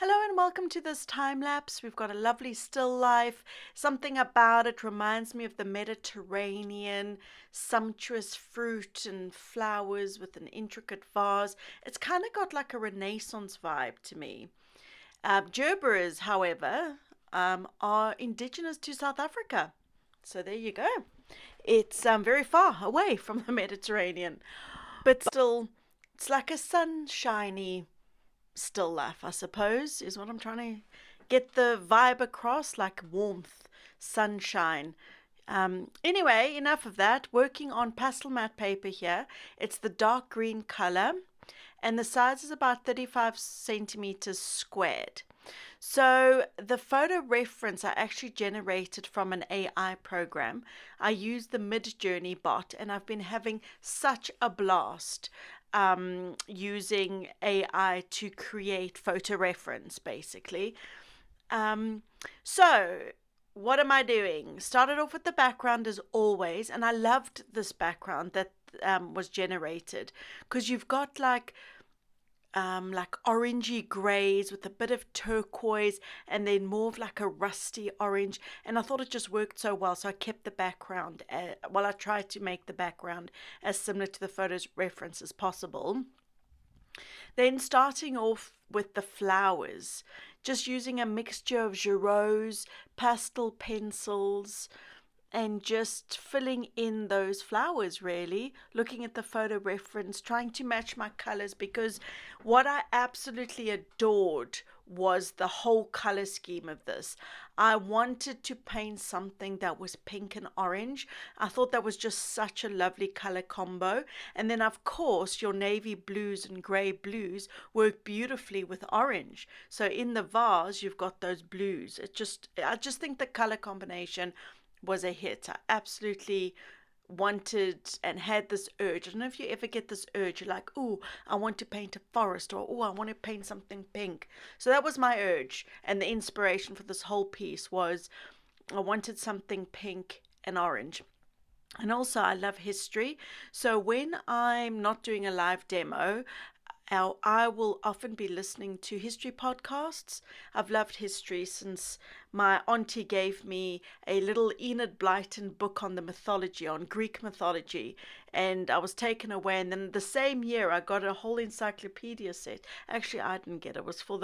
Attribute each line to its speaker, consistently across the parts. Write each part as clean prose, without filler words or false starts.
Speaker 1: Hello and welcome to this time lapse. We've got a lovely still life. Something about it reminds me of the Mediterranean, sumptuous fruit and flowers with an intricate vase. It's kind of got like a Renaissance vibe to me. Gerberas, however, are indigenous to South Africa. So there you go. It's very far away from the Mediterranean, but still, it's like a sunshiny still life, I suppose, is what I'm trying to get the vibe across, like warmth, sunshine. Anyway, enough of that. Working on pastel matte paper here. It's the dark green color, and the size is about 35 centimeters squared. So the photo reference I actually generated from an AI program. I used the Mid-Journey bot, and I've been having such a blast using AI to create photo reference, basically. So what am I doing? Started off with the background as always, and I loved this background that was generated because you've got like orangey grays with a bit of turquoise and then more of like a rusty orange, and I thought it just worked so well, so I kept the background I tried to make the background as similar to the photos reference as possible. Then starting off with the flowers, just using a mixture of Giraud's, pastel pencils, and just filling in those flowers, really looking at the photo reference, trying to match my colors, because what I absolutely adored was the whole color scheme of this. I wanted to paint something that was pink and orange. I thought that was just such a lovely color combo, and then of course your navy blues and gray blues work beautifully with orange, so in the vase you've got those blues. I just think the color combination was a hit. I absolutely wanted and had this urge. I don't know if you ever get this urge. You're like, oh, I want to paint a forest, or oh, I want to paint something pink. So that was my urge. And the inspiration for this whole piece was I wanted something pink and orange. And also, I love history. So when I'm not doing a live demo, I will often be listening to history podcasts. I've loved history since my auntie gave me a little Enid Blyton book on the mythology, on Greek mythology, and I was taken away. And then the same year, I got a whole encyclopedia set. Actually, I didn't get it. It was for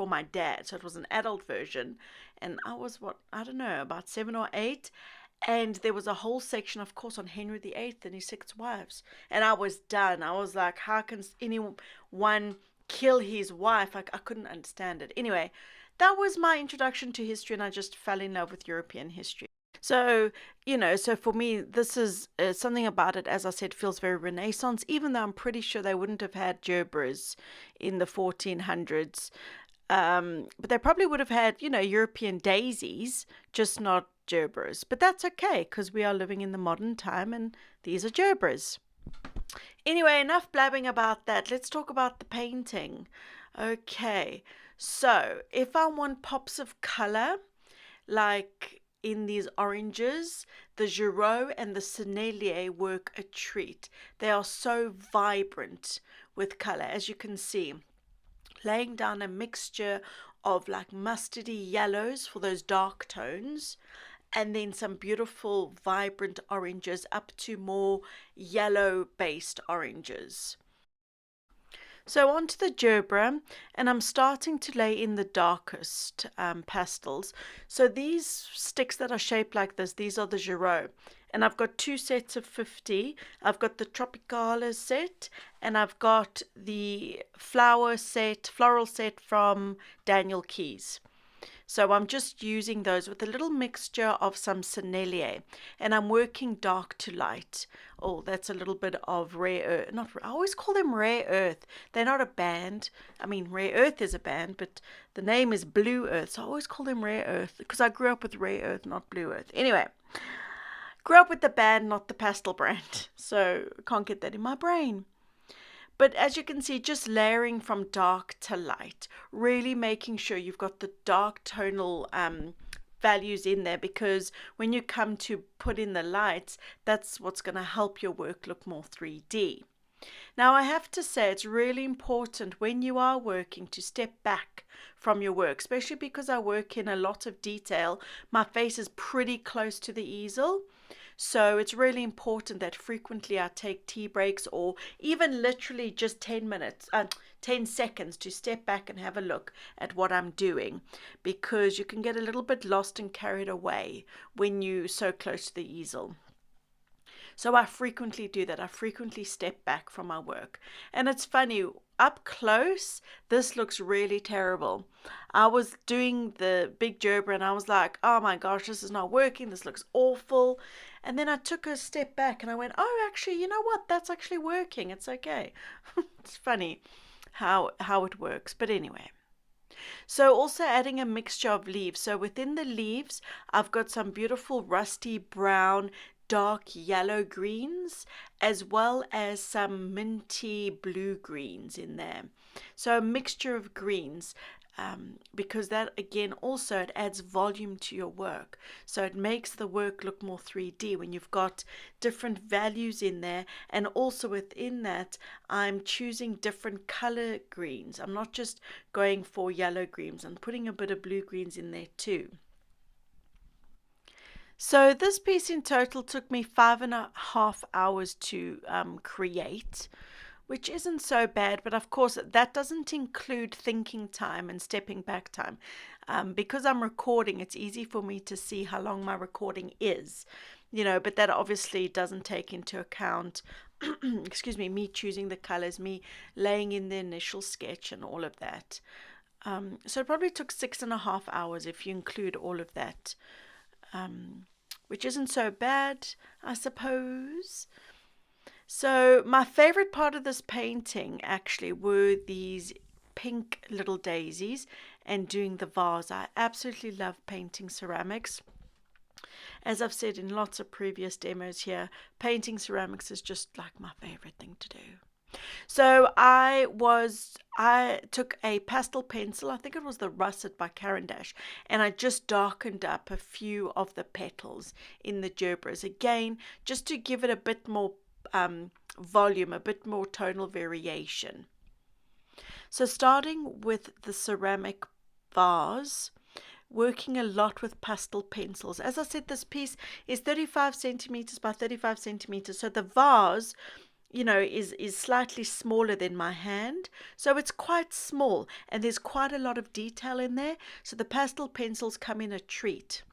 Speaker 1: my dad, so it was an adult version. And I was I don't know, about 7 or 8, and there was a whole section, of course, on Henry VIII and his 6 wives. And I was done. I was like, how can anyone kill his wife? I couldn't understand it. Anyway, that was my introduction to history, and I just fell in love with European history. So, so for me, this is something about it, as I said, feels very Renaissance, even though I'm pretty sure they wouldn't have had gerbers in the 1400s. But they probably would have had, European daisies, just not gerbers. But that's okay, because we are living in the modern time and these are gerbers. Anyway, enough blabbing about that. Let's talk about the painting. Okay, so if I want pops of color, like in these oranges, the Giraud and the Sennelier work a treat. They are so vibrant with color, as you can see. Laying down a mixture of like mustardy yellows for those dark tones, and then some beautiful vibrant oranges up to more yellow based oranges. So onto the gerbera, and I'm starting to lay in the darkest pastels. So these sticks that are shaped like this, these are the Giraud. And I've got 2 sets of 50. I've got the Tropicala set, and I've got the floral set from Daniel Keyes. So I'm just using those with a little mixture of some Sennelier, and I'm working dark to light. Oh, that's a little bit of rare earth. I always call them rare earth. They're not a band. I mean, rare earth is a band, but the name is blue earth. So I always call them rare earth because I grew up with rare earth, not blue earth. Anyway, grew up with the band, not the pastel brand. So can't get that in my brain. But as you can see, just layering from dark to light, really making sure you've got the dark tonal values in there, because when you come to put in the lights, that's what's going to help your work look more 3D. Now, I have to say, it's really important when you are working to step back from your work, especially because I work in a lot of detail. My face is pretty close to the easel. So it's really important that frequently I take tea breaks or even literally just 10 minutes, 10 seconds to step back and have a look at what I'm doing, because you can get a little bit lost and carried away when you're so close to the easel. So I frequently do that. I frequently step back from my work. And it's funny, up close, this looks really terrible. I was doing the big gerber and I was like, oh my gosh, this is not working. This looks awful. And then I took a step back and I went, oh, actually, you know what? That's actually working. It's okay. It's funny how it works. But anyway. So also adding a mixture of leaves. So within the leaves, I've got some beautiful rusty brown, dark yellow greens, as well as some minty blue greens in there. So a mixture of greens. Because that again also it adds volume to your work, so it makes the work look more 3D when you've got different values in there. And also within that, I'm choosing different color greens. I'm not just going for yellow greens, I'm putting a bit of blue greens in there too. So this piece in total took me 5.5 hours to create, which isn't so bad, but of course that doesn't include thinking time and stepping back time. Because I'm recording, it's easy for me to see how long my recording is, but that obviously doesn't take into account, excuse me choosing the colors, me laying in the initial sketch and all of that. So it probably took 6.5 hours if you include all of that, which isn't so bad, I suppose. So my favorite part of this painting actually were these pink little daisies and doing the vase. I absolutely love painting ceramics. As I've said in lots of previous demos here, painting ceramics is just like my favorite thing to do. So I took a pastel pencil, I think it was the Russet by Caran d'Ache, and I just darkened up a few of the petals in the gerbers again, just to give it a bit more volume, a bit more tonal variation. So starting with the ceramic vase, working a lot with pastel pencils. As I said, this piece is 35 centimeters by 35 centimeters. So the vase, is slightly smaller than my hand. So it's quite small and there's quite a lot of detail in there. So the pastel pencils come in a treat.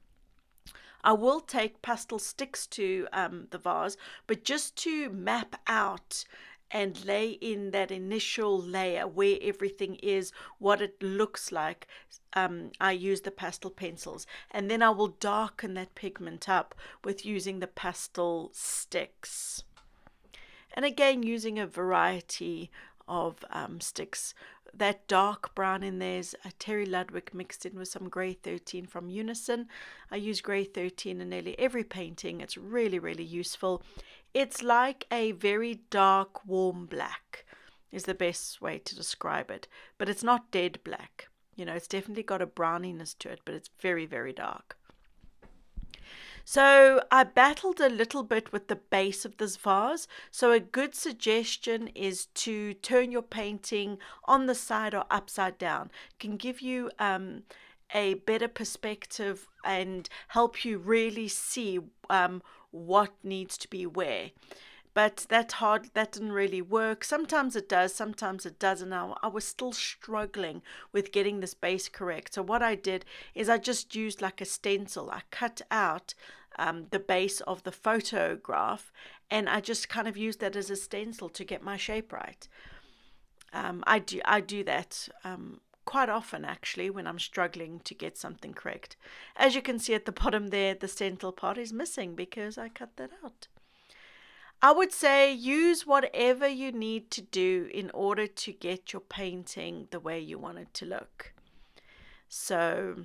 Speaker 1: I will take pastel sticks to the vase, but just to map out and lay in that initial layer where everything is, what it looks like, I use the pastel pencils. And then I will darken that pigment up with using the pastel sticks. And again, using a variety of sticks. That dark brown in there's a Terry Ludwig mixed in with some grey 13 from Unison. I use grey 13 in nearly every painting. It's really, really useful. It's like a very dark, warm black is the best way to describe it. But it's not dead black. It's definitely got a browniness to it, but it's very, very dark. So I battled a little bit with the base of this vase. So a good suggestion is to turn your painting on the side or upside down. It can give you a better perspective and help you really see what needs to be where. But that didn't really work. Sometimes it does, sometimes it doesn't. I was still struggling with getting this base correct. So what I did is I just used like a stencil. I cut out the base of the photograph and I just kind of used that as a stencil to get my shape right. I do that quite often actually when I'm struggling to get something correct. As you can see at the bottom there, the stencil part is missing because I cut that out. I would say use whatever you need to do in order to get your painting the way you want it to look. So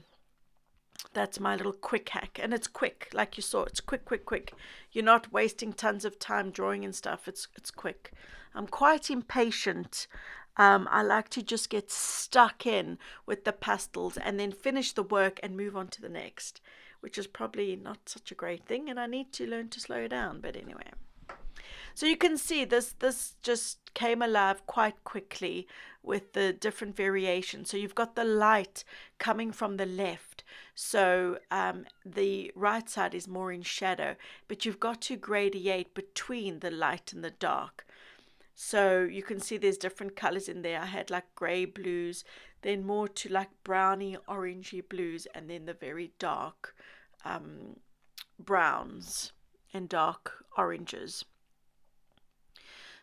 Speaker 1: that's my little quick hack. And it's quick, like you saw. It's quick, quick, quick. You're not wasting tons of time drawing and stuff. It's quick. I'm quite impatient. I like to just get stuck in with the pastels and then finish the work and move on to the next, which is probably not such a great thing. And I need to learn to slow down. But anyway. So you can see this just came alive quite quickly with the different variations. So you've got the light coming from the left. So the right side is more in shadow, but you've got to gradiate between the light and the dark. So you can see there's different colors in there. I had like gray blues, then more to like browny, orangey blues, and then the very dark browns and dark oranges.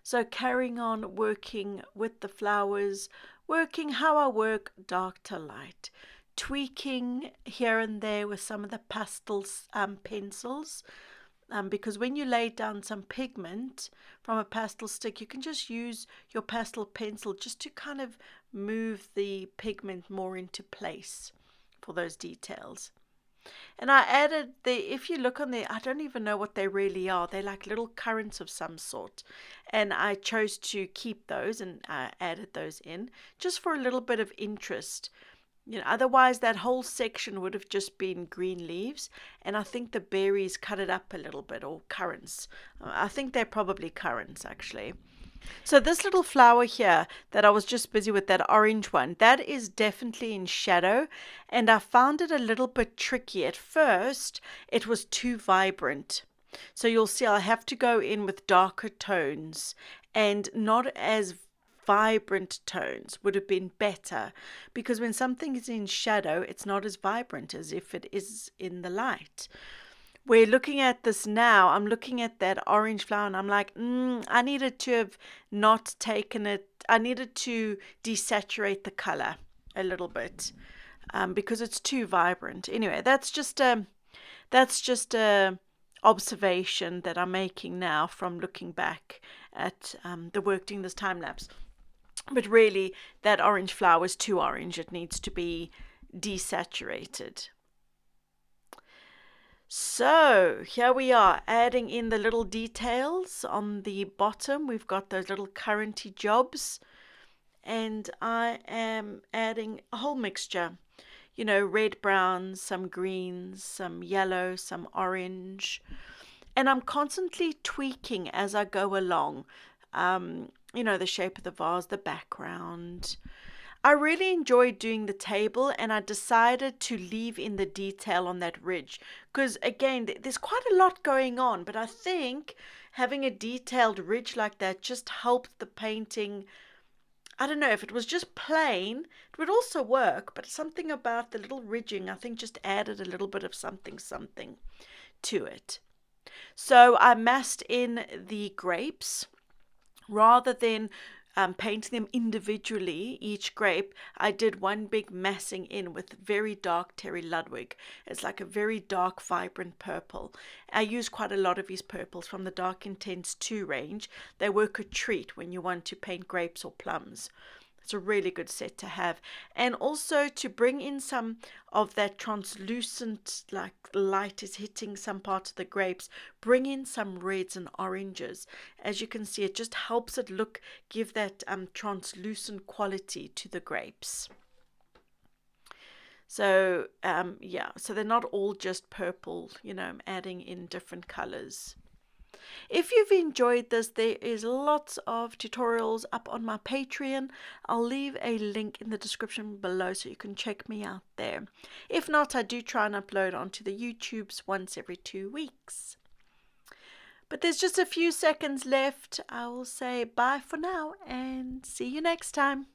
Speaker 1: So carrying on working with the flowers, working how I work dark to light, tweaking here and there with some of the pastel pencils. Because when you lay down some pigment from a pastel stick, you can just use your pastel pencil just to kind of move the pigment more into place for those details. And I added if you look on there, I don't even know what they really are. They're like little currants of some sort. And I chose to keep those and I added those in just for a little bit of interest. Otherwise that whole section would have just been green leaves, and I think the berries cut it up a little bit, or currants. I think they're probably currants actually. So this little flower here that I was just busy with, that orange one, that is definitely in shadow, and I found it a little bit tricky. At first, it was too vibrant. So you'll see I'll have to go in with darker tones and not as vibrant tones would have been better, because when something is in shadow, it's not as vibrant as if it is in the light. We're looking at this now. I'm looking at that orange flower and I'm like, I needed to have not taken it. I needed to desaturate the color a little bit because it's too vibrant. Anyway, that's just a observation that I'm making now from looking back at the work doing this time lapse. But really, that orange flower is too orange. It needs to be desaturated. So here we are, adding in the little details on the bottom. We've got those little curranty jobs, and I am adding a whole mixture, red, brown, some greens, some yellow, some orange, and I'm constantly tweaking as I go along. The shape of the vase, the background. I really enjoyed doing the table, and I decided to leave in the detail on that ridge because, again, there's quite a lot going on, but I think having a detailed ridge like that just helped the painting. I don't know, if it was just plain, it would also work, but something about the little ridging, I think, just added a little bit of something to it. So I massed in the grapes rather than painting them individually, each grape. I did one big massing in with very dark Terry Ludwig. It's like a very dark, vibrant purple. I use quite a lot of these purples from the Dark Intense 2 range. They work a treat when you want to paint grapes or plums. It's a really good set to have. And also to bring in some of that translucent, like light is hitting some parts of the grapes, bring in some reds and oranges. As you can see, it just helps it give that translucent quality to the grapes. So so they're not all just purple, I'm adding in different colors. If you've enjoyed this, there is lots of tutorials up on my Patreon. I'll leave a link in the description below so you can check me out there. If not, I do try and upload onto the YouTubes once every 2 weeks. But there's just a few seconds left. I will say bye for now and see you next time.